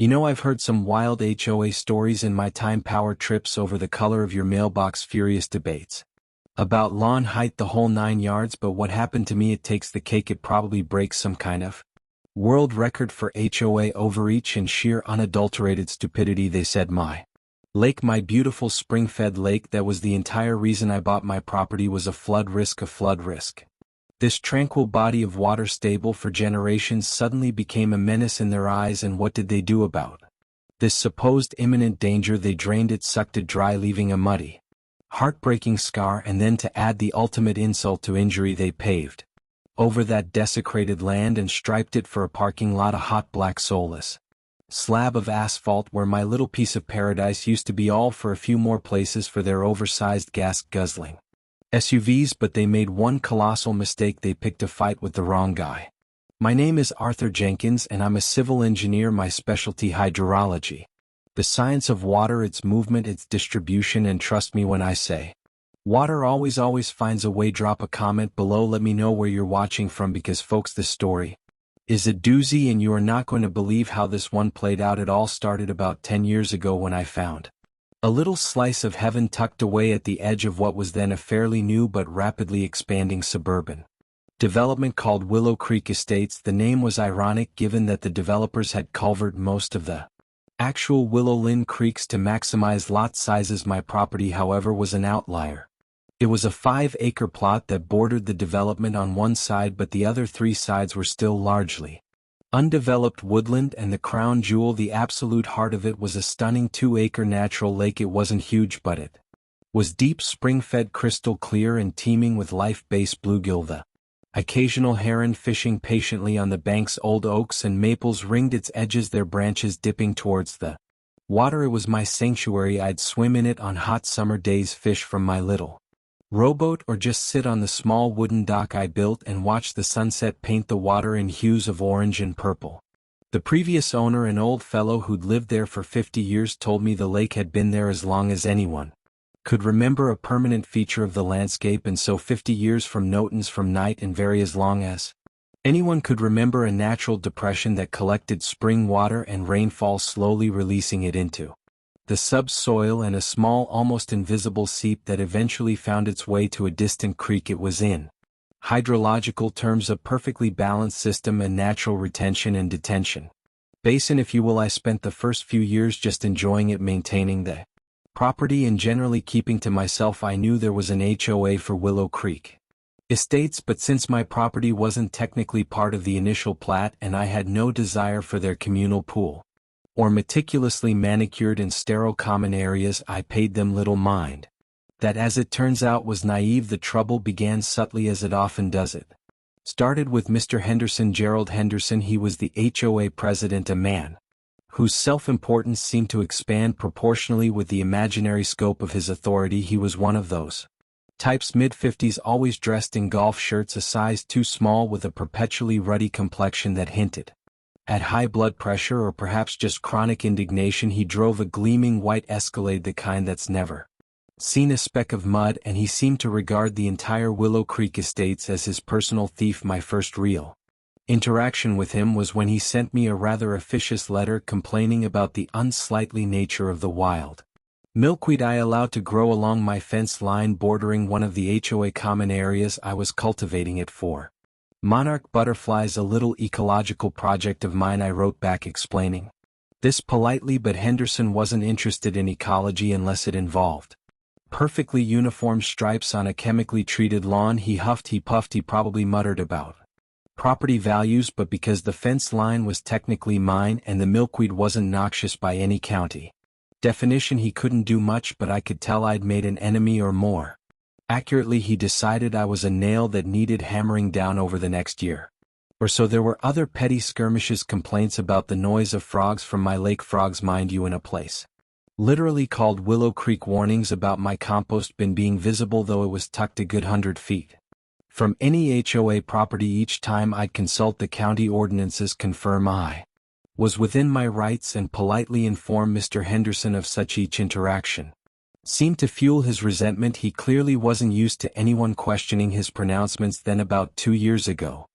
You know, I've heard some wild HOA stories in my time, power trips over the color of your mailbox, furious debates about lawn height, the whole 9 yards, but what happened to me, it takes the cake. It probably breaks some kind of world record for HOA overreach and sheer unadulterated stupidity. They said my lake, my beautiful spring-fed lake that was the entire reason I bought my property, was a flood risk. This tranquil body of water, stable for generations, suddenly became a menace in their eyes, and what did they do about this supposed imminent danger? They drained it, sucked it dry, leaving a muddy, heartbreaking scar, and then, to add the ultimate insult to injury, they paved over that desecrated land and striped it for a parking lot, a hot black soulless slab of asphalt where my little piece of paradise used to be, all for a few more places for their oversized gas-guzzling SUVs. But they made one colossal mistake. They picked a fight with the wrong guy. My name is Arthur Jenkins, and I'm a civil engineer. My specialty, hydrology, the science of water, its movement, its distribution. And trust me when I say, water always finds a way. Drop a comment below, let me know where you're watching from, because folks, this story is a doozy, and you are not going to believe how this one played out. It all started about 10 years ago when I found a little slice of heaven tucked away at the edge of what was then a fairly new but rapidly expanding suburban development called Willow Creek Estates. The name was ironic, given that the developers had culverted most of the actual Willow Lynn creeks to maximize lot sizes. My property, however, was an outlier. It was a 5-acre plot that bordered the development on one side, but the other 3 sides were still largely undeveloped woodland, and the crown jewel, the absolute heart of it, was a stunning 2-acre natural lake. It wasn't huge, but it was deep, spring-fed, crystal clear, and teeming with life-based bluegill. The occasional heron fishing patiently on the banks. Old oaks and maples ringed its edges, their branches dipping towards the water. It was my sanctuary. I'd swim in it on hot summer days, fish from my little rowboat, or just sit on the small wooden dock I built and watch the sunset paint the water in hues of orange and purple. The previous owner, an old fellow who'd lived there for 50 years, told me the lake had been there as long as anyone could remember, a permanent feature of the landscape. And so 50 years from Notons, from night and very as long as anyone could remember, a natural depression that collected spring water and rainfall, slowly releasing it into the subsoil, and a small, almost invisible seep that eventually found its way to a distant creek. It was, in hydrological terms, a perfectly balanced system, and natural retention and detention basin, if you will. I spent the first few years just enjoying it, maintaining the property, and generally keeping to myself. I knew there was an HOA for Willow Creek Estates, but since my property wasn't technically part of the initial plat, and I had no desire for their communal pool or meticulously manicured and sterile common areas, I paid them little mind. That, as it turns out, was naive. The trouble began subtly, as it often does. It started with Mr. Henderson, Gerald Henderson. He was the HOA president, a man whose self-importance seemed to expand proportionally with the imaginary scope of his authority. He was one of those types, mid-50s, always dressed in golf shirts a size too small, with a perpetually ruddy complexion that hinted at high blood pressure, or perhaps just chronic indignation. He drove a gleaming white Escalade, the kind that's never seen a speck of mud, and he seemed to regard the entire Willow Creek Estates as his personal thief. My first real interaction with him was when he sent me a rather officious letter complaining about the unsightly nature of the wild milkweed I allowed to grow along my fence line bordering one of the HOA common areas. I was cultivating it for monarch butterflies, a little ecological project of mine. I wrote back explaining this politely, but Henderson wasn't interested in ecology unless it involved perfectly uniform stripes on a chemically treated lawn. He huffed, he puffed, he probably muttered about property values, but because the fence line was technically mine and the milkweed wasn't noxious by any county definition, he couldn't do much. But I could tell I'd made an enemy, or more accurately, he decided I was a nail that needed hammering down. Over the next year or so, there were other petty skirmishes, complaints about the noise of frogs from my lake, frogs, mind you, in a place literally called Willow Creek, warnings about my compost bin being visible, though it was tucked a good 100 feet from any HOA property. Each time I'd consult the county ordinances, confirm I was within my rights, and politely inform Mr. Henderson of such. Each interaction seemed to fuel his resentment. He clearly wasn't used to anyone questioning his pronouncements. Then, about 2 years ago,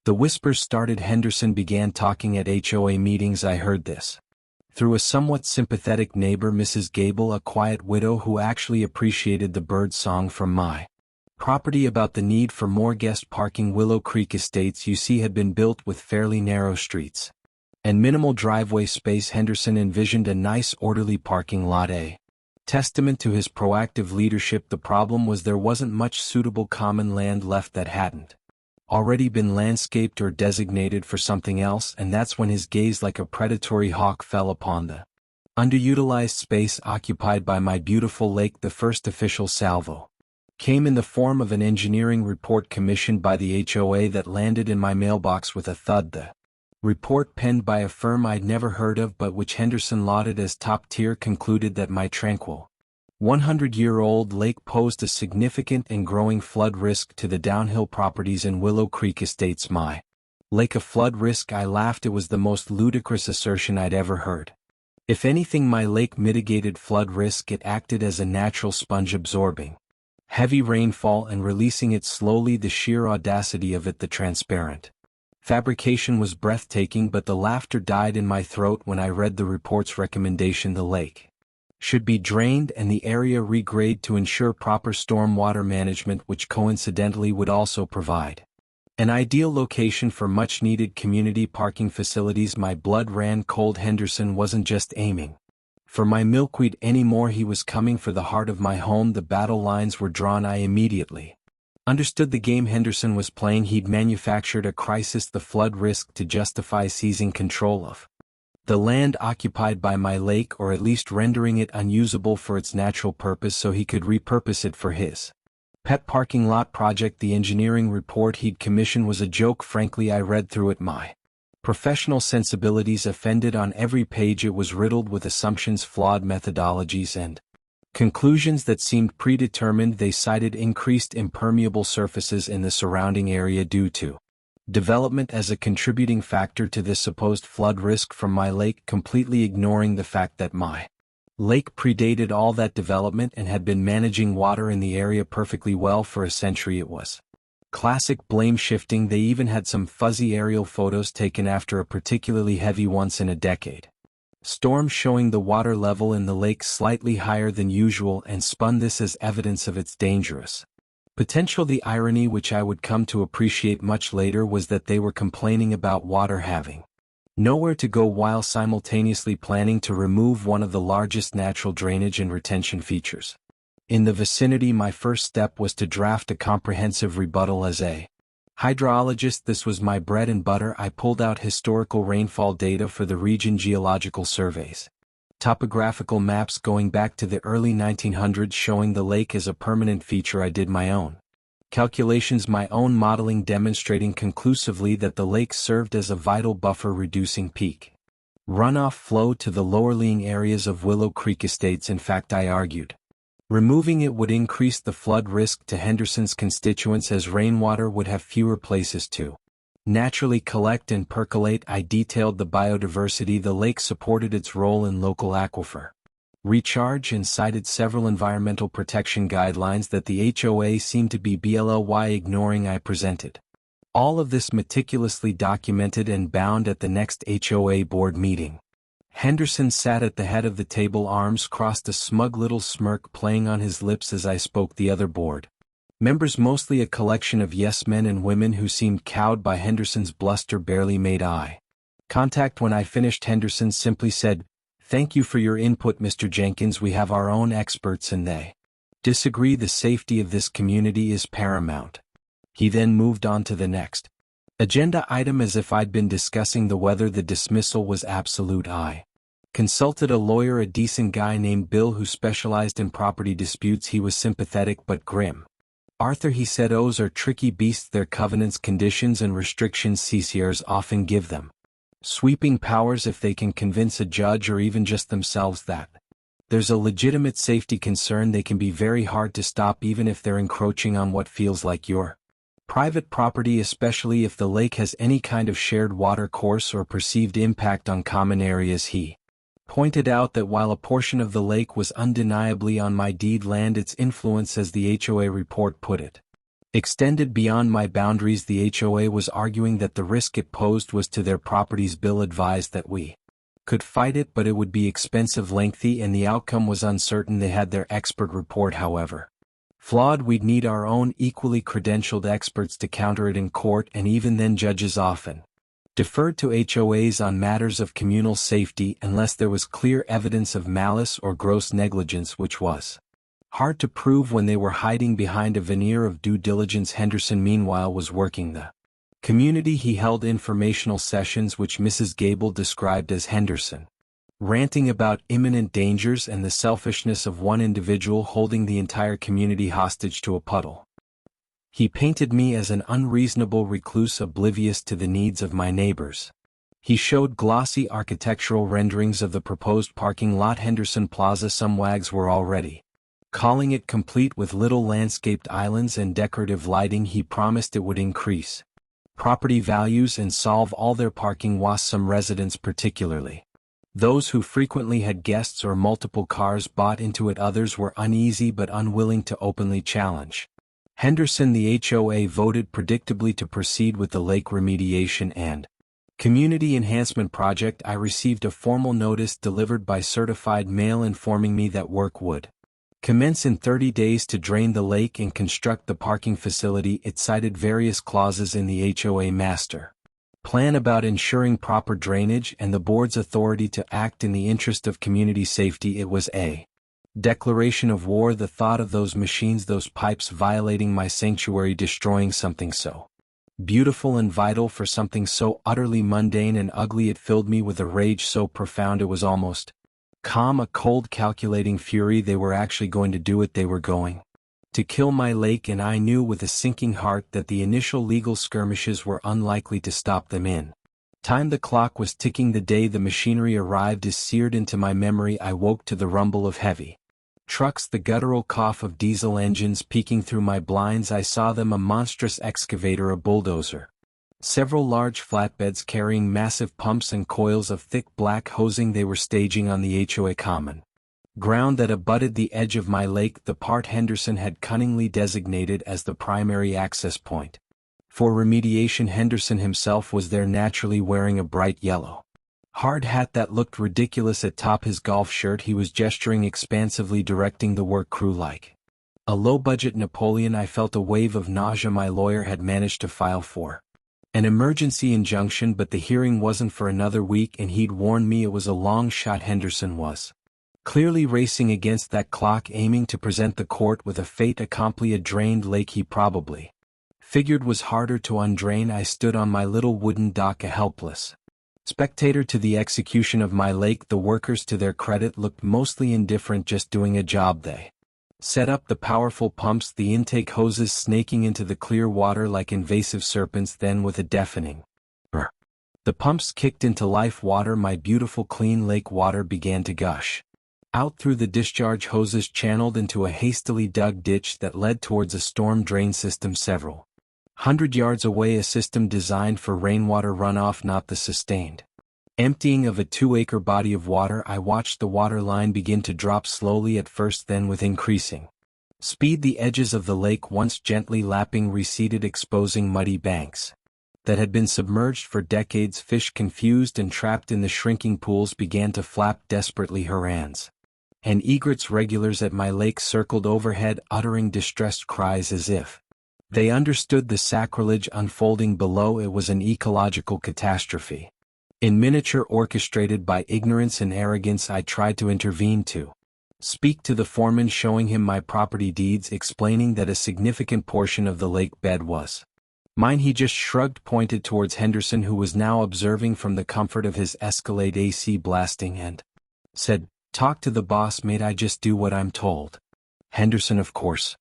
the whispers started. Henderson began talking at HOA meetings. I heard this Through a somewhat sympathetic neighbor, Mrs. Gable, a quiet widow who actually appreciated the bird song from my property about the need for more guest parking. Willow Creek Estates, you see, had been built with fairly narrow streets and minimal driveway space. Henderson envisioned a nice, orderly parking lot, a testament to his proactive leadership. The problem was there wasn't much suitable common land left that hadn't already been landscaped or designated for something else, and that's when his gaze like a predatory hawk fell upon the underutilized space occupied by my beautiful lake. The first official salvo came in the form of an engineering report commissioned by the HOA that landed in my mailbox with a thud. The report, penned by a firm I'd never heard of but which Henderson lauded as top tier, concluded that my tranquil 100-year-old lake posed a significant and growing flood risk to the downhill properties in Willow Creek Estates. My lake a flood risk? I laughed. It was the most ludicrous assertion I'd ever heard. If anything, my lake mitigated flood risk. It acted as a natural sponge, absorbing heavy rainfall and releasing it slowly. The sheer audacity of it, the transparent fabrication, was breathtaking, but the laughter died in my throat when I read the report's recommendation. The lake should be drained and the area regraded to ensure proper storm water management, which coincidentally would also provide an ideal location for much-needed community parking facilities. My blood ran cold. Henderson wasn't just aiming for my milkweed anymore, he was coming for the heart of my home. The battle lines were drawn. I immediately understood the game Henderson was playing. He'd manufactured a crisis, the flood risk, to justify seizing control of the land occupied by my lake, or at least rendering it unusable for its natural purpose so he could repurpose it for his pet parking lot project. The engineering report he'd commissioned was a joke. Frankly, I read through it, my professional sensibilities offended. On every page it was riddled with assumptions, flawed methodologies, and conclusions that seemed predetermined. They cited increased impermeable surfaces in the surrounding area due to development as a contributing factor to this supposed flood risk from my lake, completely ignoring the fact that my lake predated all that development and had been managing water in the area perfectly well for a century. It was classic blame shifting. They even had some fuzzy aerial photos taken after a particularly heavy once in a decade storm showing the water level in the lake slightly higher than usual, and spun this as evidence of its dangerous potential. The irony, which I would come to appreciate much later, was that they were complaining about water having nowhere to go while simultaneously planning to remove one of the largest natural drainage and retention features in the vicinity. My first step was to draft a comprehensive rebuttal. As a hydrologist, this was my bread and butter. I pulled out historical rainfall data for the region, geological surveys, topographical maps going back to the early 1900s showing the lake as a permanent feature. I did my own calculations, my own modeling, demonstrating conclusively that the lake served as a vital buffer, reducing peak runoff flow to the lower-lying areas of Willow Creek Estates. In fact, I argued removing it would increase the flood risk to Henderson's constituents, as rainwater would have fewer places to naturally collect and percolate. I detailed the biodiversity the lake supported, its role in local aquifer recharge, and cited several environmental protection guidelines that the HOA seemed to be bly ignoring. I presented all of this meticulously documented and bound at the next HOA board meeting. Henderson sat at the head of the table, arms crossed, a smug little smirk playing on his lips as I spoke. The other board members, mostly a collection of yes-men and women who seemed cowed by Henderson's bluster, barely made eye contact. When I finished, Henderson simply said, "Thank you for your input, Mr. Jenkins. We have our own experts and they disagree. The safety of this community is paramount." He then moved on to the next agenda item as if I'd been discussing the weather. The dismissal was absolute. I consulted a lawyer, a decent guy named Bill who specialized in property disputes. He was sympathetic but grim. "Arthur," he said, "OAs are tricky beasts. Their covenants, conditions and restrictions, CCRs often give them sweeping powers if they can convince a judge or even just themselves that there's a legitimate safety concern. They can be very hard to stop even if they're encroaching on what feels like your private property, especially if the lake has any kind of shared water course or perceived impact on common areas." He pointed out that while a portion of the lake was undeniably on my deed land, its influence, as the HOA report put it, extended beyond my boundaries. The HOA was arguing that the risk it posed was to their properties. Bill advised that we Could fight it, but it would be expensive, lengthy, and the outcome was uncertain. They had their expert report, however. Flawed. We'd need our own equally credentialed experts to counter it in court, and even then judges often deferred to HOAs on matters of communal safety unless there was clear evidence of malice or gross negligence, which was hard to prove when they were hiding behind a veneer of due diligence. Henderson, meanwhile, was working the community. He held informational sessions which Mrs. Gable described as Henderson ranting about imminent dangers and the selfishness of one individual holding the entire community hostage to a puddle. He painted me as an unreasonable recluse oblivious to the needs of my neighbors. He showed glossy architectural renderings of the proposed parking lot Henderson Plaza. Some wags were already calling it complete with little landscaped islands and decorative lighting. He promised it would increase property values and solve all their parking woes. Some residents, particularly those who frequently had guests or multiple cars, bought into it. Others were uneasy but unwilling to openly challenge Henderson. The HOA voted predictably to proceed with the lake remediation and community enhancement project. I received a formal notice delivered by certified mail informing me that work would commence in 30 days to drain the lake and construct the parking facility. It cited various clauses in the HOA master plan about ensuring proper drainage and the board's authority to act in the interest of community safety. It was a declaration of war. The thought of those machines, those pipes violating my sanctuary, destroying something so beautiful and vital for something so utterly mundane and ugly, it filled me with a rage so profound it was almost calm, a cold, calculating fury. They were actually going to do it. They were going to kill my lake, and I knew with a sinking heart that the initial legal skirmishes were unlikely to stop them in time. The clock was ticking. The day the machinery arrived is seared into my memory. I woke to the rumble of heavy trucks, the guttural cough of diesel engines peeking through my blinds. I saw them, a monstrous excavator, a bulldozer, several large flatbeds carrying massive pumps and coils of thick black hosing. They were staging on the HOA common ground that abutted the edge of my lake, the part Henderson had cunningly designated as the primary access point for remediation. Henderson himself was there, naturally wearing a bright yellow hard hat that looked ridiculous atop his golf shirt. He was gesturing expansively, directing the work crew like a low-budget Napoleon. I felt a wave of nausea. My lawyer had managed to file for an emergency injunction, but the hearing wasn't for another week, and he'd warned me it was a long shot. Henderson was clearly racing against that clock, aiming to present the court with a fait accompli. A drained lake, he probably figured, was harder to undrain. I stood on my little wooden dock, a helpless spectator to the execution of my lake. The workers, to their credit, looked mostly indifferent, just doing a job. They set up the powerful pumps, the intake hoses snaking into the clear water like invasive serpents. Then, with a deafening brr, the pumps kicked into life. Water, my beautiful clean lake water, began to gush out through the discharge hoses, channeled into a hastily dug ditch that led towards a storm drain system several 100 yards away, a system designed for rainwater runoff, not the sustained emptying of a 2-acre body of water. I watched the water line begin to drop slowly at first, then with increasing speed. The edges of the lake, once gently lapping, receded, exposing muddy banks that had been submerged for decades. Fish, confused and trapped in the shrinking pools, began to flap desperately. Herons and egrets, regulars at my lake, circled overhead, uttering distressed cries as if they understood the sacrilege unfolding below. It was an ecological catastrophe in miniature, orchestrated by ignorance and arrogance. I tried to intervene, to speak to the foreman, showing him my property deeds, explaining that a significant portion of the lake bed was mine. He just shrugged, pointed towards Henderson, who was now observing from the comfort of his Escalade AC blasting, and said, "Talk to the boss, mate. I just do what I'm told." Henderson, of course,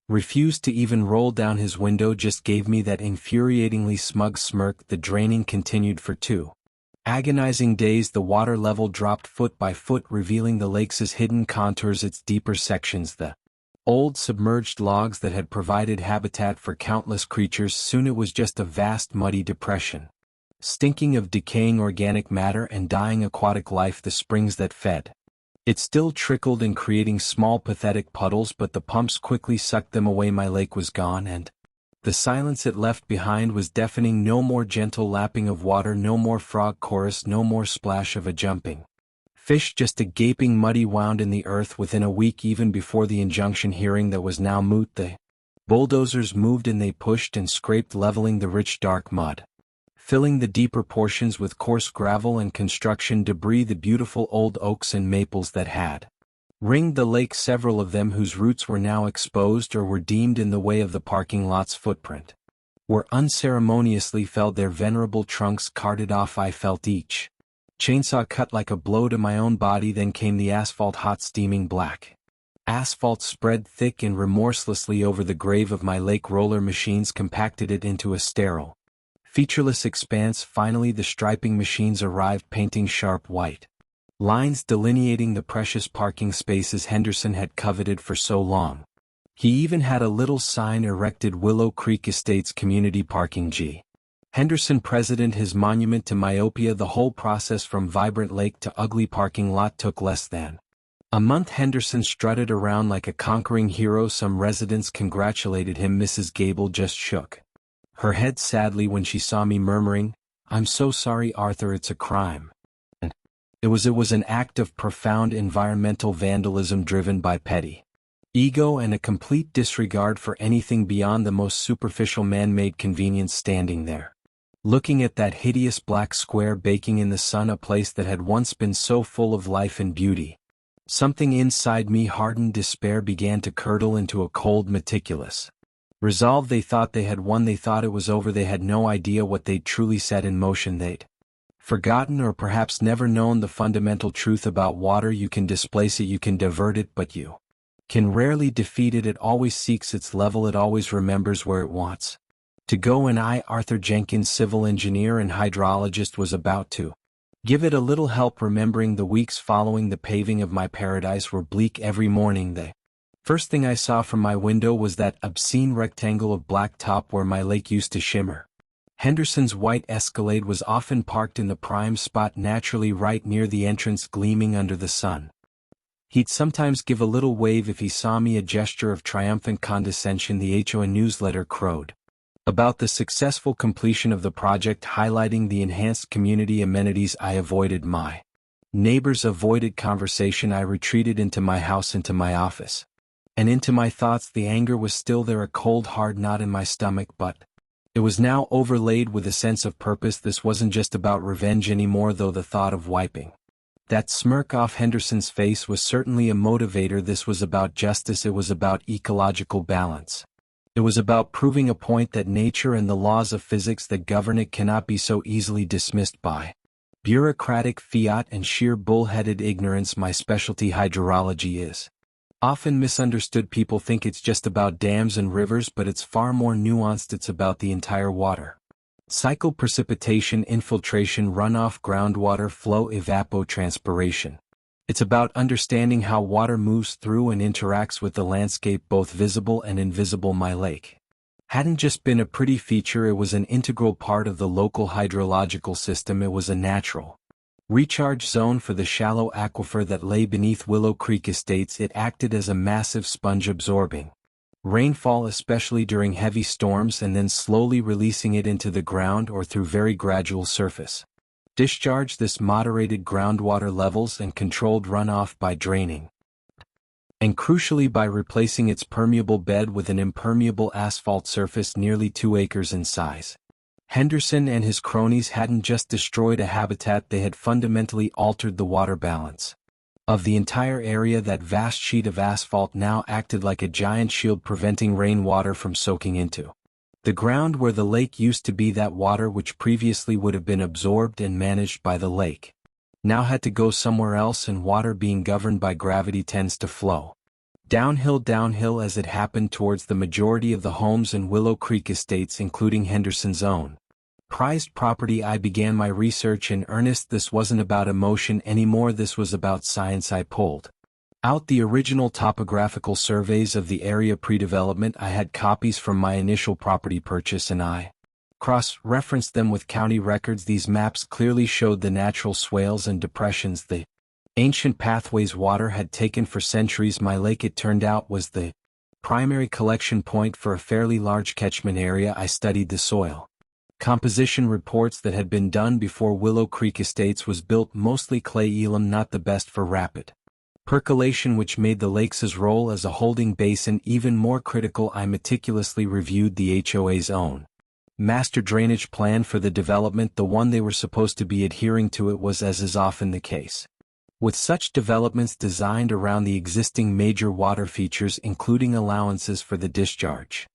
refused to even roll down his window, just gave me that infuriatingly smug smirk. The draining continued for 2 agonizing days. The water level dropped foot by foot, revealing the lake's hidden contours, its deeper sections, the old submerged logs that had provided habitat for countless creatures. Soon it was just a vast muddy depression, stinking of decaying organic matter and dying aquatic life. The springs that fed it still trickled in, creating small pathetic puddles, but the pumps quickly sucked them away. My lake was gone, and The silence it left behind was deafening. No more gentle lapping of water, no more frog chorus, no more splash of a jumping fish, just a gaping muddy wound in the earth. Within a week, even before the injunction hearing that was now moot, the bulldozers moved and they pushed and scraped, leveling the rich dark mud, filling the deeper portions with coarse gravel and construction debris. The beautiful old oaks and maples that had ringed the lake, several of them whose roots were now exposed or were deemed in the way of the parking lot's footprint, were unceremoniously felled, their venerable trunks carted off. I felt each chainsaw cut like a blow to my own body. Then came the asphalt, hot steaming black asphalt spread thick and remorselessly over the grave of my lake. Roller machines compacted it into a sterile, featureless expanse. Finally the striping machines arrived, painting sharp white lines delineating the precious parking spaces Henderson had coveted for so long. He even had a little sign erected: Willow Creek Estates Community Parking G. Henderson President, his monument to myopia. The whole process from vibrant lake to ugly parking lot took less than a month. Henderson strutted around like a conquering hero. Some residents congratulated him. Mrs. Gable just shook her head sadly when she saw me, murmuring, "I'm so sorry, Arthur, it's a crime." It was an act of profound environmental vandalism driven by petty ego and a complete disregard for anything beyond the most superficial man-made convenience. Standing there, looking at that hideous black square baking in the sun, a place that had once been so full of life and beauty, something inside me, hardened despair, began to curdle into a cold, meticulous resolve. They thought they had won. They thought it was over. They had no idea what they'd truly set in motion. They'd forgotten, or perhaps never known, the fundamental truth about water: you can displace it, you can divert it, but you can rarely defeat it. It always seeks its level, it always remembers where it wants to go. And I, Arthur Jenkins, civil engineer and hydrologist, was about to give it a little help. Remembering the weeks following the paving of my paradise were bleak. Every morning the first thing I saw from my window was that obscene rectangle of black top where my lake used to shimmer. Henderson's white Escalade was often parked in the prime spot, naturally right near the entrance, gleaming under the sun. He'd sometimes give a little wave if he saw me, a gesture of triumphant condescension. The HOA newsletter crowed about the successful completion of the project, highlighting the enhanced community amenities. I avoided my neighbors, avoided conversation. I retreated into my house, into my office, and into my thoughts. The anger was still there, a cold hard knot in my stomach, but it was now overlaid with a sense of purpose. This wasn't just about revenge anymore, though the thought of wiping that smirk off Henderson's face was certainly a motivator. This was about justice. It was about ecological balance. It was about proving a point that nature and the laws of physics that govern it cannot be so easily dismissed by bureaucratic fiat and sheer bull-headed ignorance. My specialty, hydrology, is often misunderstood. People think it's just about dams and rivers, but it's far more nuanced. It's about the entire water cycle: precipitation, infiltration, runoff, groundwater flow, evapotranspiration. It's about understanding how water moves through and interacts with the landscape, both visible and invisible. My lake hadn't just been a pretty feature, it was an integral part of the local hydrological system. It was a natural recharge zone for the shallow aquifer that lay beneath Willow Creek Estates. It acted as a massive sponge, absorbing rainfall, especially during heavy storms, and then slowly releasing it into the ground or through very gradual surface discharge. This moderated groundwater levels and controlled runoff by draining, and crucially by replacing its permeable bed with an impermeable asphalt surface nearly 2 acres in size. Henderson and his cronies hadn't just destroyed a habitat, they had fundamentally altered the water balance of the entire area. That vast sheet of asphalt now acted like a giant shield, preventing rainwater from soaking into the ground where the lake used to be. That water, which previously would have been absorbed and managed by the lake, now had to go somewhere else, and water, being governed by gravity, tends to flow downhill as it happened towards the majority of the homes in Willow Creek Estates, including Henderson's own prized property. I began my research in earnest. This wasn't about emotion anymore, this was about science. I pulled out the original topographical surveys of the area pre-development. I had copies from my initial property purchase, and I cross-referenced them with county records. These maps clearly showed the natural swales and depressions, the ancient pathways water had taken for centuries. My lake, it turned out, was the Primary collection point for a fairly large catchment area. I studied the soil composition reports that had been done before Willow Creek Estates was built, mostly clay elam, not the best for rapid percolation, which made the lake's role as a holding basin even more critical. I meticulously reviewed the HOA's own master drainage plan for the development, the one they were supposed to be adhering to. It was, as is often the case with such developments, designed around the existing major water features, including allowances for the discharge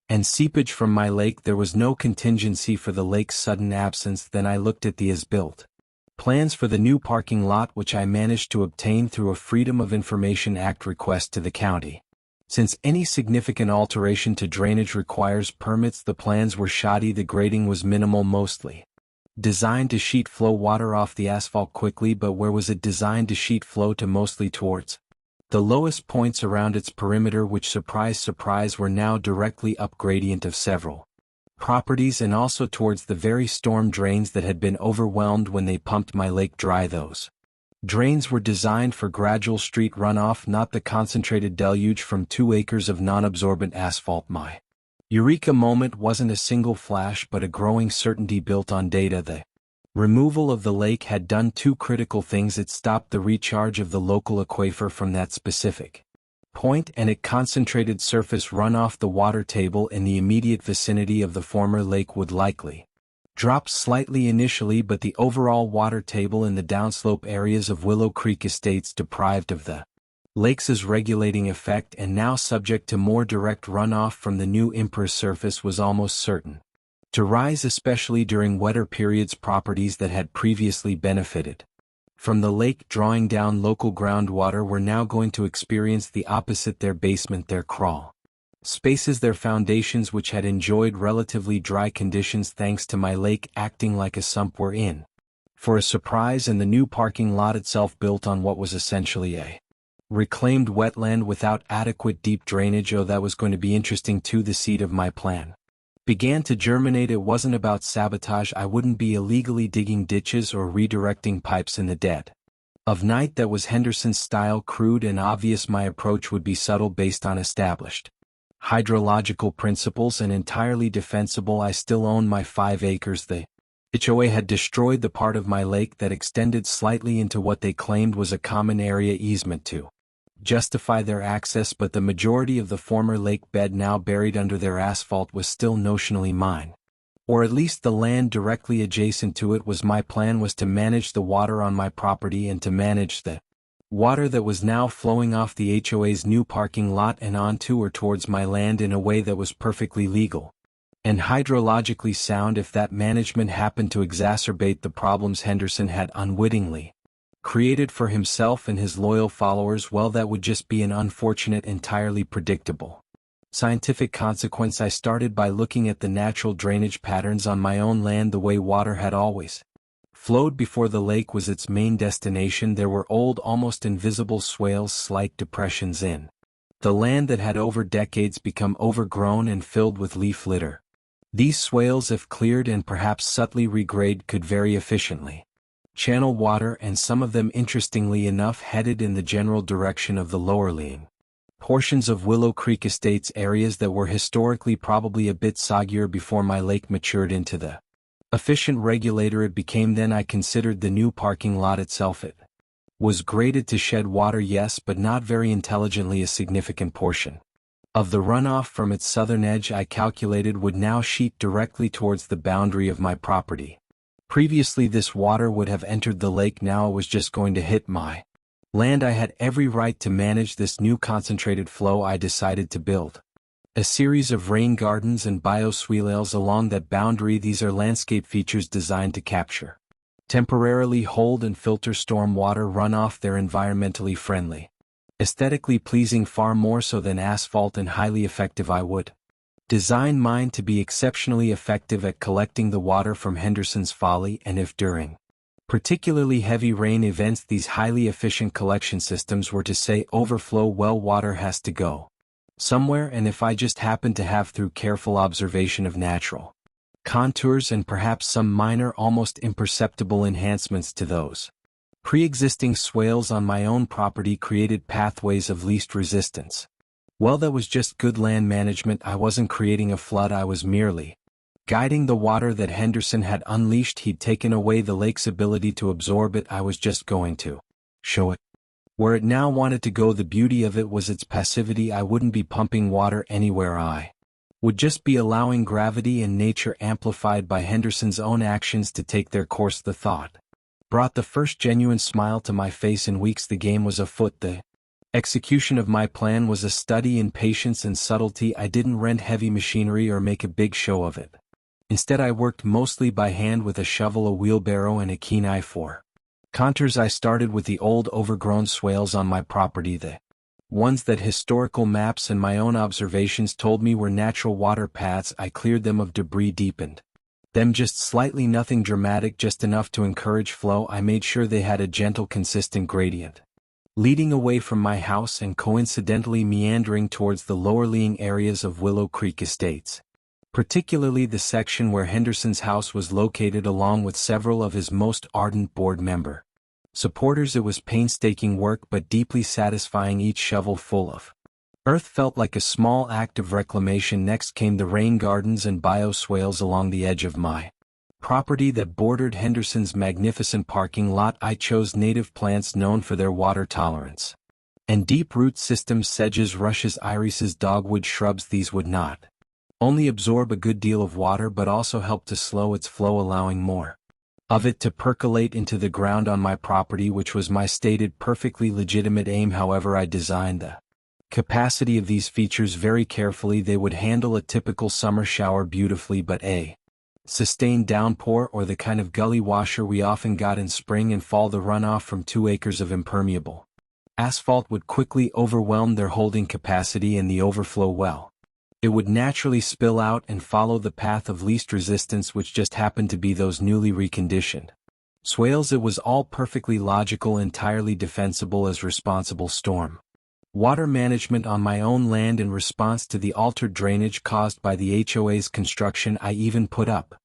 and seepage from my lake. There was no contingency for the lake's sudden absence. Then I looked at the as-built plans for the new parking lot, which I managed to obtain through a Freedom of Information Act request to the county. Since any significant alteration to drainage requires permits, the plans were shoddy. The grading was minimal, mostly designed to sheet flow water off the asphalt quickly, but where was it designed to sheet flow to? Mostly towards the lowest points around its perimeter, which, surprise surprise, were now directly up gradient of several properties, and also towards the very storm drains that had been overwhelmed when they pumped my lake dry. Those drains were designed for gradual street runoff, not the concentrated deluge from 2 acres of non-absorbent asphalt. My eureka moment wasn't a single flash, but a growing certainty built on data. The removal of the lake had done 2 critical things. It stopped the recharge of the local aquifer from that specific point, and it concentrated surface runoff. The water table in the immediate vicinity of the former lake would likely drop slightly initially, but the overall water table in the downslope areas of Willow Creek Estates, deprived of the lake's regulating effect and now subject to more direct runoff from the new imper's surface, was almost certain to rise, especially during wetter periods. Properties that had previously benefited from the lake drawing down local groundwater were now going to experience the opposite. Their basement, their crawl spaces, their foundations, which had enjoyed relatively dry conditions thanks to my lake acting like a sump, were in for a surprise, and the new parking lot itself, built on what was essentially a reclaimed wetland without adequate deep drainage. Oh, that was going to be interesting too. The seed of my plan began to germinate. It wasn't about sabotage. I wouldn't be illegally digging ditches or redirecting pipes in the dead of night. That was Henderson's style, crude and obvious. My approach would be subtle, based on established hydrological principles, and entirely defensible. I still own my 5 acres. The HOA had destroyed the part of my lake that extended slightly into what they claimed was a common area easement to justify their access, but the majority of the former lake bed, now buried under their asphalt, was still notionally mine, or at least the land directly adjacent to it was. My plan was to manage the water on my property and to manage the water that was now flowing off the HOA's new parking lot and onto or towards my land in a way that was perfectly legal and hydrologically sound. If that management happened to exacerbate the problems Henderson had unwittingly created for himself and his loyal followers, well, that would just be an unfortunate, entirely predictable scientific consequence. I started by looking at the natural drainage patterns on my own land, the way water had always flowed before the lake was its main destination. There were old, almost invisible swales, slight depressions in the land that had over decades become overgrown and filled with leaf litter. These swales, if cleared and perhaps subtly regraded, could very efficiently channel water, and some of them, interestingly enough, headed in the general direction of the lower lean portions of Willow Creek Estates, areas that were historically probably a bit soggier before my lake matured into the efficient regulator it became. Then I considered the new parking lot itself. It was graded to shed water, yes, but not very intelligently. A significant portion of the runoff from its southern edge, I calculated, would now sheet directly towards the boundary of my property. Previously this water would have entered the lake, now it was just going to hit my land. I had every right to manage this new concentrated flow. I decided to build a series of rain gardens and bioswales along that boundary. These are landscape features designed to capture, temporarily hold and filter storm water runoff. They're environmentally friendly, aesthetically pleasing, far more so than asphalt, and highly effective. I would design mine to be exceptionally effective at collecting the water from Henderson's Folly, and if during particularly heavy rain events these highly efficient collection systems were to, say, overflow, well, water has to go somewhere, and if I just happen to have, through careful observation of natural contours and perhaps some minor, almost imperceptible enhancements to those pre-existing swales on my own property, created pathways of least resistance, Well, that was just good land management. I wasn't creating a flood, I was merely guiding the water that Henderson had unleashed. He'd taken away the lake's ability to absorb it. I was just going to show it where it now wanted to go. The beauty of it was its passivity. I wouldn't be pumping water anywhere. I would just be allowing gravity and nature, amplified by Henderson's own actions, to take their course. The thought brought the first genuine smile to my face in weeks. The game was afoot. The execution of my plan was a study in patience and subtlety. I didn't rent heavy machinery or make a big show of it. Instead, I worked mostly by hand with a shovel, a wheelbarrow, and a keen eye for contours. I started with the old overgrown swales on my property, the ones that historical maps and my own observations told me were natural water paths. I cleared them of debris, deepened them just slightly, nothing dramatic, just enough to encourage flow. I made sure they had a gentle, consistent gradient leading away from my house and coincidentally meandering towards the lower-lying areas of Willow Creek Estates, particularly the section where Henderson's house was located, along with several of his most ardent board member supporters. It was painstaking work but deeply satisfying. Each shovel full of earth felt like a small act of reclamation. Next came the rain gardens and bioswales along the edge of my property that bordered Henderson's magnificent parking lot. I chose native plants known for their water tolerance and deep root systems: sedges, rushes, irises, dogwood shrubs. These would not only absorb a good deal of water but also help to slow its flow, allowing more of it to percolate into the ground on my property, which was my stated perfectly legitimate aim. However, I designed the capacity of these features very carefully. They would handle a typical summer shower beautifully, but a sustained downpour, or the kind of gully washer we often got in spring and fall, the runoff from 2 acres of impermeable asphalt, would quickly overwhelm their holding capacity, and the overflow, well, it would naturally spill out and follow the path of least resistance, which just happened to be those newly reconditioned swales. It was all perfectly logical, entirely defensible as responsible storm water management on my own land in response to the altered drainage caused by the HOA's construction. I even put up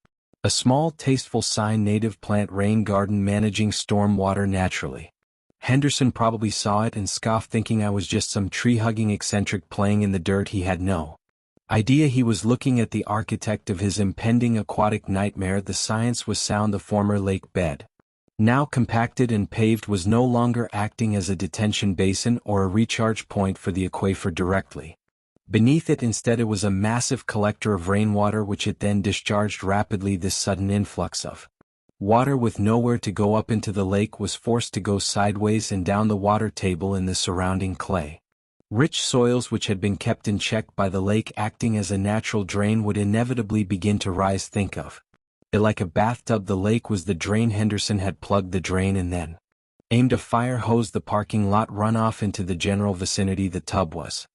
a small, tasteful sign: native plant rain garden managing storm water naturally. Henderson probably saw it and scoffed, thinking I was just some tree-hugging eccentric playing in the dirt. He had no idea he was looking at the architect of his impending aquatic nightmare. The science was sound. The former lake bed, now compacted and paved, was no longer acting as a detention basin or a recharge point for the aquifer directly beneath it. Instead, it was a massive collector of rainwater, which it then discharged rapidly. This sudden influx of water, with nowhere to go up into the lake, was forced to go sideways and down the water table in the surrounding clay-rich soils, which had been kept in check by the lake acting as a natural drain, would inevitably begin to rise. Think of it like a bathtub. The lake was the drain. Henderson had plugged the drain and then aimed a fire hose the parking lot runoff into the general vicinity. The tub was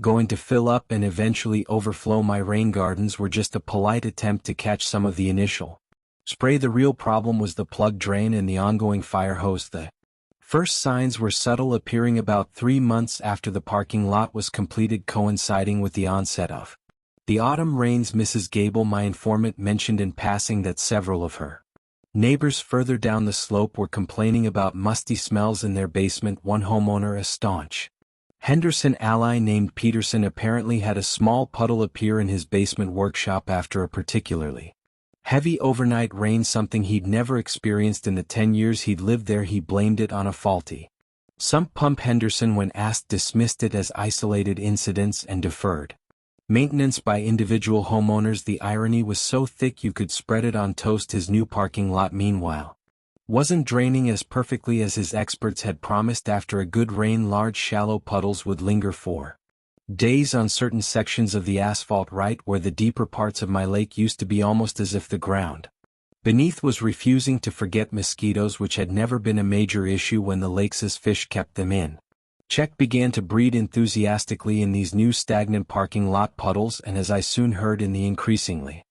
going to fill up and eventually overflow. My rain gardens were just a polite attempt to catch some of the initial spray. The real problem was the plug drain and the ongoing fire hose. The first signs were subtle, appearing about 3 months after the parking lot was completed, coinciding with the onset of the autumn rains. Mrs. Gable, my informant, mentioned in passing that several of her neighbors further down the slope were complaining about musty smells in their basement. One homeowner, a staunch Henderson ally named Peterson, apparently had a small puddle appear in his basement workshop after a particularly heavy overnight rain, something he'd never experienced in the 10 years he'd lived there. He blamed it on a faulty sump pump. Henderson, when asked, dismissed it as isolated incidents and deferred maintenance by individual homeowners. The irony was so thick you could spread it on toast. His new parking lot, meanwhile, wasn't draining as perfectly as his experts had promised. After a good rain, large shallow puddles would linger for days on certain sections of the asphalt right where the deeper parts of my lake used to be, almost as if the ground beneath was refusing to forget. Mosquitoes, which had never been a major issue when the lake's fish kept them in check, began to breed enthusiastically in these new stagnant parking lot puddles, and as I soon heard, in the increasingly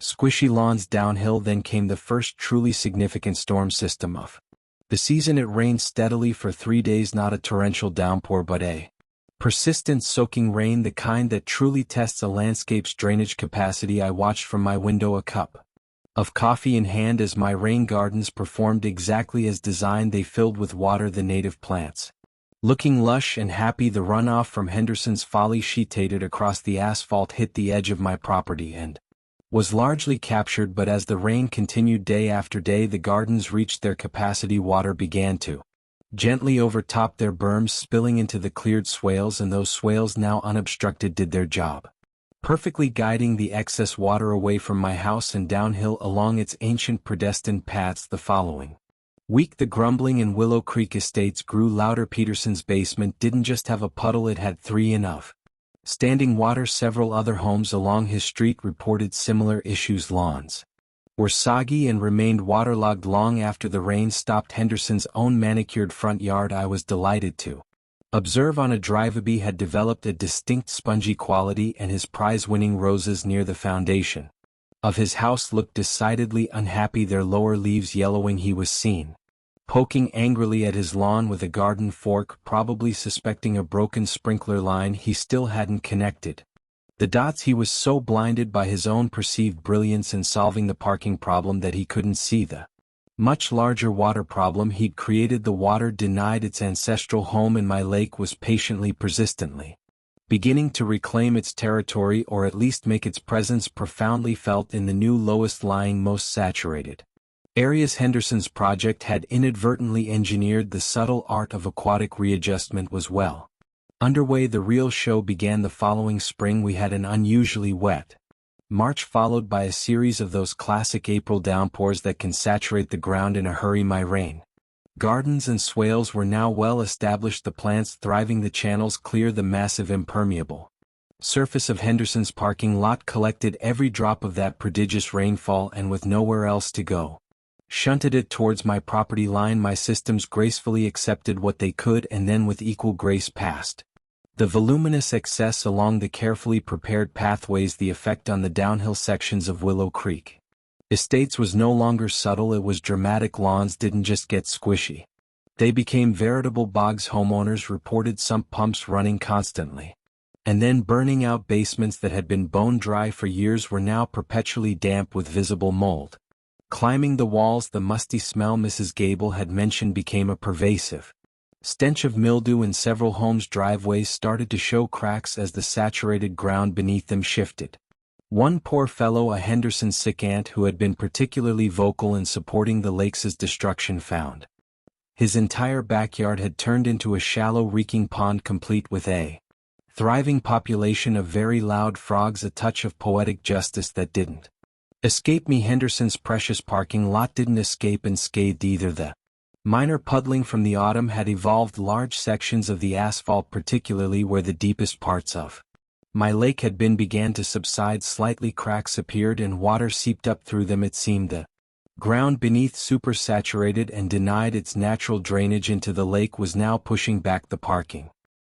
squishy lawns downhill. Then came the first truly significant storm system of the season. It rained steadily for 3 days, not a torrential downpour but a persistent soaking rain, the kind that truly tests a landscape's drainage capacity. I watched from my window, a cup of coffee in hand, as my rain gardens performed exactly as designed. They filled with water the native plants Looking lush and happy, the runoff from Henderson's Folly sheetated across the asphalt hit the edge of my property and was largely captured, but as the rain continued day after day, the gardens reached their capacity. Water began to gently overtop their berms, spilling into the cleared swales, and those swales, now unobstructed, did their job, perfectly guiding the excess water away from my house and downhill along its ancient predestined paths. The following week, the grumbling in Willow Creek Estates grew louder. Peterson's basement didn't just have a puddle, it had 3 in of standing water. Several other homes along his street reported similar issues. Lawns were soggy and remained waterlogged long after the rain stopped. Henderson's own manicured front yard, I was delighted to observe on a driveway, had developed a distinct spongy quality, and his prize-winning roses near the foundation of his house looked decidedly unhappy, their lower leaves yellowing. He was seen poking angrily at his lawn with a garden fork, probably suspecting a broken sprinkler line he still hadn't connected the dots. He was so blinded by his own perceived brilliance in solving the parking problem that he couldn't see the much larger water problem he'd created. The water denied its ancestral home, and my lake was patiently, persistently beginning to reclaim its territory, or at least make its presence profoundly felt in the new, lowest lying, most saturated areas. Henderson's project had inadvertently engineered the subtle art of aquatic readjustment was well underway. The real show began the following spring. We had an unusually wet March, followed by a series of those classic April downpours that can saturate the ground in a hurry. My rain gardens and swales were now well established, the plants thriving, the channels clear. The massive impermeable surface of Henderson's parking lot collected every drop of that prodigious rainfall, and with nowhere else to go, shunted it towards my property line. My systems gracefully accepted what they could, and then with equal grace passed the voluminous excess along the carefully prepared pathways. The effect on the downhill sections of Willow Creek Estates was no longer subtle, it was dramatic. Lawns didn't just get squishy, they became veritable bogs. Homeowners reported sump pumps running constantly, and then burning out. Basements that had been bone dry for years were now perpetually damp with visible mold climbing the walls. The musty smell Mrs. Gable had mentioned became a pervasive stench of mildew in several homes. Driveways started to show cracks as the saturated ground beneath them shifted. One poor fellow, a Henderson sick aunt who had been particularly vocal in supporting the lake's destruction, found his entire backyard had turned into a shallow, reeking pond, complete with a thriving population of very loud frogs. A touch of poetic justice that didn't escape me. Henderson's precious parking lot didn't escape unscathed either. The minor puddling from the autumn had evolved large sections of the asphalt, particularly where the deepest parts of my lake had been, began to subside slightly. Cracks appeared and water seeped up through them. It seemed the ground beneath, supersaturated and denied its natural drainage into the lake, was now pushing back the parking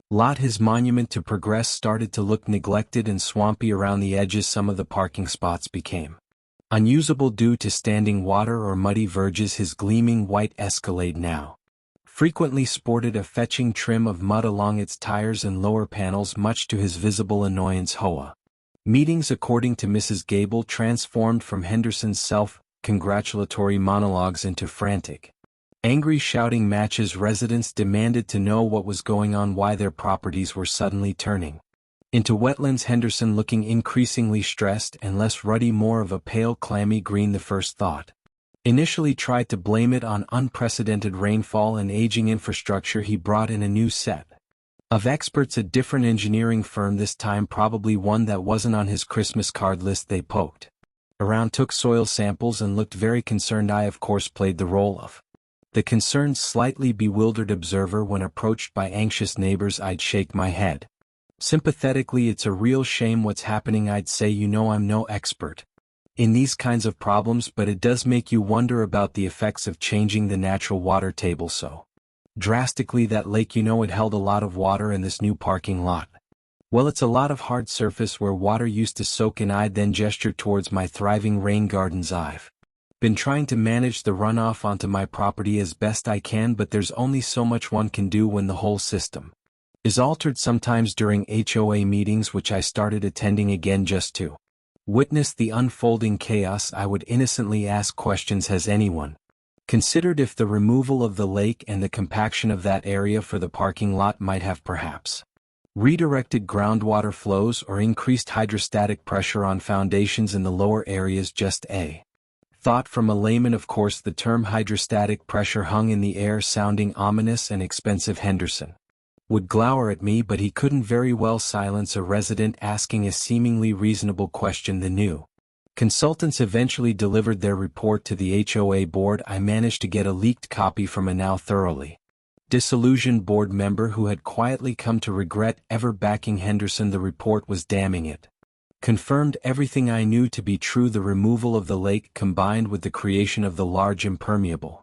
lot. His monument to progress started to look neglected and swampy around the edges. Some of the parking spots became unusable due to standing water or muddy verges. His gleaming white Escalade now frequently sported a fetching trim of mud along its tires and lower panels, much to his visible annoyance. HOA meetings, according to Mrs. Gable, transformed from Henderson's self-congratulatory monologues into frantic, angry shouting matches. Residents demanded to know what was going on, why their properties were suddenly turning into wetlands. Henderson looking increasingly stressed and less ruddy, more of a pale clammy green. The first thought initially tried to blame it on unprecedented rainfall and aging infrastructure. He brought in a new set of experts, a different engineering firm this time, probably one that wasn't on his Christmas card list. They poked around, took soil samples, and looked very concerned. I, of course, played the role of the concerned, slightly bewildered observer. When approached by anxious neighbors, I'd shake my head sympathetically. It's a real shame what's happening, I'd say. You know, I'm no expert in these kinds of problems, but it does make you wonder about the effects of changing the natural water table so drastically. That lake, you know, it held a lot of water, in this new parking lot, well, it's a lot of hard surface where water used to soak in. I'd then gestured towards my thriving rain gardens. I've been trying to manage the runoff onto my property as best I can, but there's only so much one can do when the whole system is altered. Sometimes during HOA meetings, which I started attending again just to witness the unfolding chaos, I would innocently ask questions. Has anyone Considered if the removal of the lake and the compaction of that area for the parking lot might have perhaps redirected groundwater flows or increased hydrostatic pressure on foundations in the lower areas. Just a thought from a layman. Of course, the term hydrostatic pressure hung in the air, sounding ominous and expensive. Henderson would glower at me, but he couldn't very well silence a resident asking a seemingly reasonable question. The new consultants eventually delivered their report to the HOA board. I managed to get a leaked copy from a now thoroughly disillusioned board member who had quietly come to regret ever backing Henderson. The report was damning. It confirmed everything I knew to be true. The removal of the lake combined with the creation of the large impermeable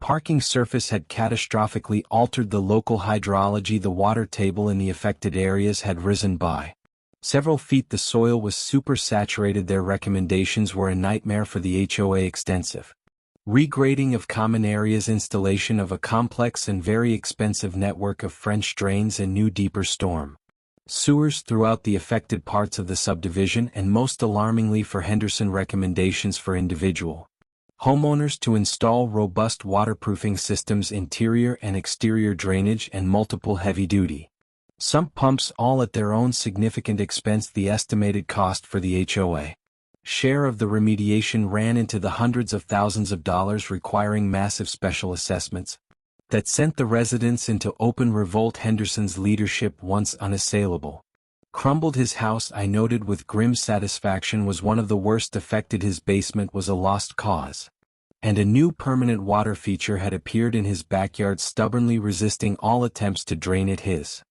parking surface had catastrophically altered the local hydrology. The water table in the affected areas had risen by several feet. The soil was supersaturated. Their recommendations were a nightmare for the HOA: extensive regrading of common areas, installation of a complex and very expensive network of French drains, and new deeper storm sewers throughout the affected parts of the subdivision, and most alarmingly for Henderson, recommendations for individual homeowners to install robust waterproofing systems, interior and exterior drainage, and multiple heavy-duty sump pumps, all at their own significant expense. The estimated cost for the HOA share of the remediation ran into the hundreds of thousands of dollars, requiring massive special assessments that sent the residents into open revolt. Henderson's leadership, once unassailable, crumbled. His house, I noted with grim satisfaction, was one of the worst affected. His basement was a lost cause, and a new permanent water feature had appeared in his backyard, stubbornly resisting all attempts to drain it. His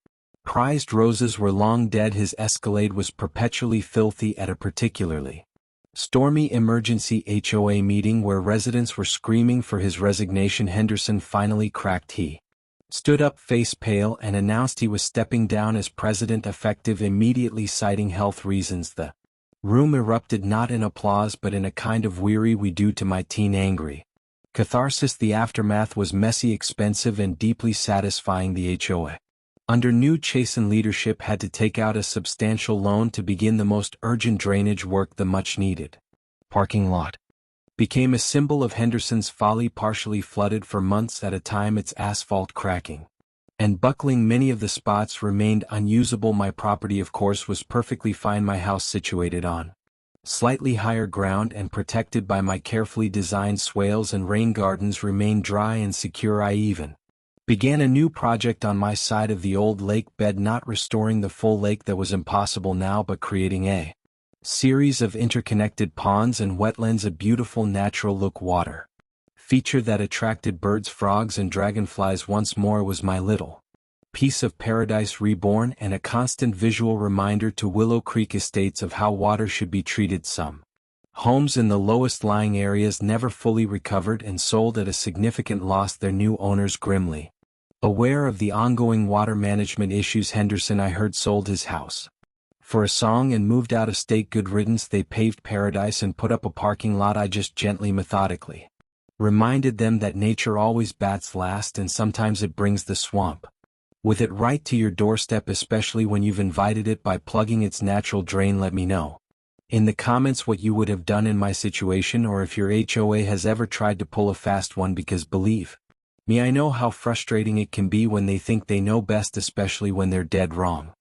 prized roses were long dead. His Escalade was perpetually filthy. At a particularly stormy emergency HOA meeting where residents were screaming for his resignation, Henderson finally cracked. He stood up, face pale, and announced he was stepping down as president, effective immediately, citing health reasons. The room erupted, not in applause but in a kind of weary "we do" to my teen angry catharsis. The aftermath was messy, expensive, and deeply satisfying. The HOA, under new Chasen leadership, had to take out a substantial loan to begin the most urgent drainage work. The much-needed parking lot became a symbol of Henderson's folly, partially flooded for months at a time, its asphalt cracking and buckling. Many of the spots remained unusable. My property, of course, was perfectly fine. My house, situated on slightly higher ground and protected by my carefully designed swales and rain gardens, remained dry and secure. I even began a new project on my side of the old lake bed, not restoring the full lake, that was impossible now, but creating a series of interconnected ponds and wetlands, a beautiful natural look water feature that attracted birds, frogs, and dragonflies. Once more was my little piece of paradise reborn, and a constant visual reminder to Willow Creek Estates of how water should be treated. Some homes in the lowest lying areas never fully recovered and sold at a significant loss, their new owners grimly aware of the ongoing water management issues. Henderson, I heard, sold his house for a song and moved out of state. Good riddance. They paved paradise and put up a parking lot. I just gently, methodically reminded them that nature always bats last, and sometimes it brings the swamp with it right to your doorstep, especially when you've invited it by plugging its natural drain. Let me know in the comments what you would have done in my situation, or if your HOA has ever tried to pull a fast one, because believe me, I know how frustrating it can be when they think they know best, especially when they're dead wrong.